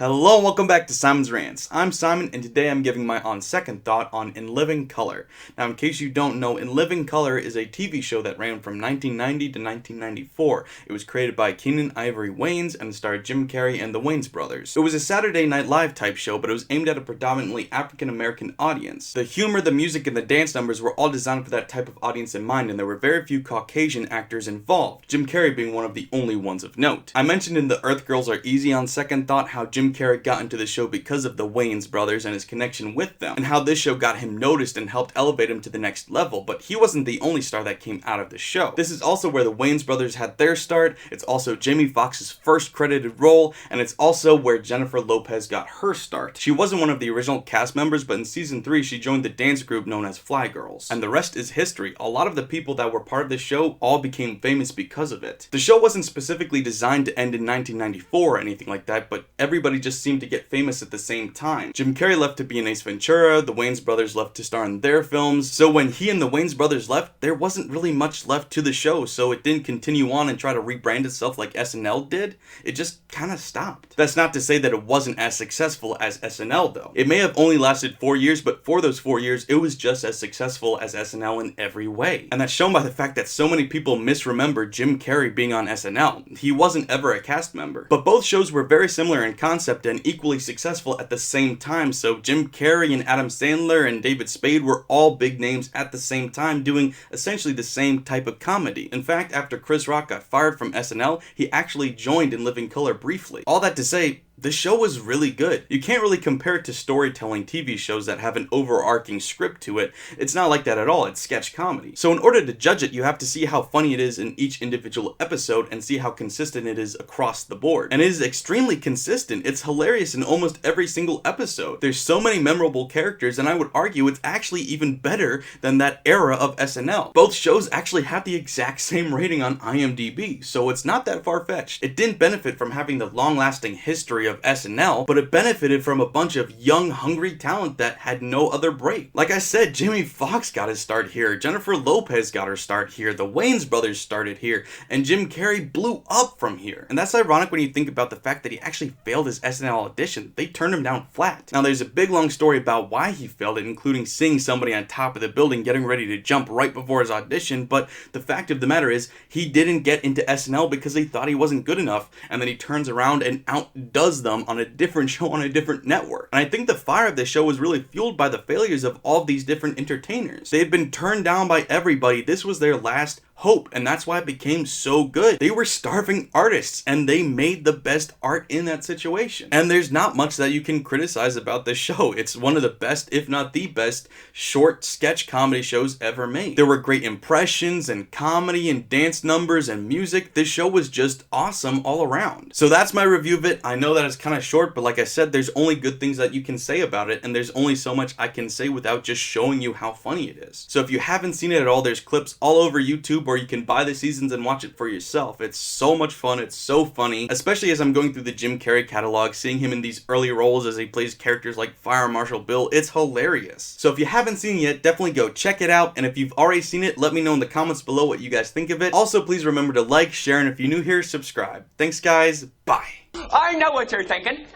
Hello and welcome back to Simon's Rants. I'm Simon and today I'm giving my on second thought on In Living Color. Now in case you don't know, In Living Color is a TV show that ran from 1990 to 1994. It was created by Keenen Ivory Wayans and starred Jim Carrey and the Wayans brothers. It was a Saturday Night Live type show, but it was aimed at a predominantly African American audience. The humor, the music, and the dance numbers were all designed for that type of audience in mind, and there were very few Caucasian actors involved, Jim Carrey being one of the only ones of note. I mentioned in the Earth Girls Are Easy on second thought how Jim Carrey got into the show because of the Wayans brothers and his connection with them, and how this show got him noticed and helped elevate him to the next level, but he wasn't the only star that came out of the show. This is also where the Wayans brothers had their start, it's also Jamie Foxx's first credited role, and it's also where Jennifer Lopez got her start. She wasn't one of the original cast members, but in season 3 she joined the dance group known as Fly Girls. And the rest is history. A lot of the people that were part of the show all became famous because of it. The show wasn't specifically designed to end in 1994 or anything like that, but everybody just seemed to get famous at the same time. Jim Carrey left to be in Ace Ventura, the Wayans brothers left to star in their films, so when he and the Wayans brothers left, there wasn't really much left to the show, so it didn't continue on and try to rebrand itself like SNL did. It just kind of stopped. That's not to say that it wasn't as successful as SNL though. It may have only lasted 4 years, but for those 4 years, it was just as successful as SNL in every way. And that's shown by the fact that so many people misremember Jim Carrey being on SNL. He wasn't ever a cast member. But both shows were very similar in concept and equally successful at the same time, so Jim Carrey and Adam Sandler and David Spade were all big names at the same time doing essentially the same type of comedy. In fact, after Chris Rock got fired from SNL, he actually joined In Living Color briefly. All that to say, the show was really good. You can't really compare it to storytelling TV shows that have an overarching script to it. It's not like that at all, it's sketch comedy. So in order to judge it, you have to see how funny it is in each individual episode and see how consistent it is across the board. And it is extremely consistent. It's hilarious in almost every single episode. There's so many memorable characters, and I would argue it's actually even better than that era of SNL. Both shows actually have the exact same rating on IMDb, so it's not that far-fetched. It didn't benefit from having the long-lasting history of SNL, but it benefited from a bunch of young, hungry talent that had no other break. Like I said, Jamie Foxx got his start here, Jennifer Lopez got her start here, the Wayans brothers started here, and Jim Carrey blew up from here. And that's ironic when you think about the fact that he actually failed his SNL audition. They turned him down flat. Now there's a big long story about why he failed it, including seeing somebody on top of the building getting ready to jump right before his audition, but the fact of the matter is he didn't get into SNL because they thought he wasn't good enough, and then he turns around and outdoes them on a different show on a different network. And I think the fire of this show was really fueled by the failures of all of these different entertainers. They had been turned down by everybody. This was their last hope, and that's why it became so good. They were starving artists, and they made the best art in that situation. And there's not much that you can criticize about this show. It's one of the best, if not the best, short sketch comedy shows ever made. There were great impressions and comedy and dance numbers and music. This show was just awesome all around. So that's my review of it. I know that it's kind of short, but like I said, there's only good things that you can say about it, and there's only so much I can say without just showing you how funny it is. So if you haven't seen it at all, there's clips all over YouTube, or you can buy the seasons and watch it for yourself. It's so much fun, it's so funny, especially as I'm going through the Jim Carrey catalog, seeing him in these early roles as he plays characters like Fire Marshal Bill. It's hilarious. So if you haven't seen it yet, definitely go check it out, and if you've already seen it, let me know in the comments below what you guys think of it. Also, please remember to like, share, and if you're new here, subscribe. Thanks guys, bye. I know what you're thinking.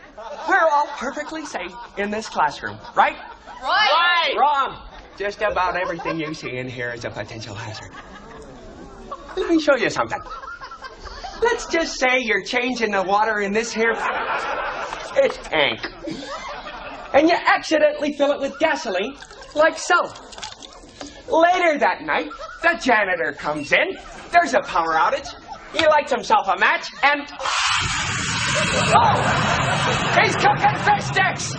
We're all perfectly safe in this classroom, right? Right! Wrong! Just about everything you see in here is a potential hazard. Let me show you something. Let's just say you're changing the water in this here fish tank. And you accidentally fill it with gasoline, like so. Later that night, the janitor comes in. There's a power outage. He lights himself a match and... oh! He's cooking fish sticks!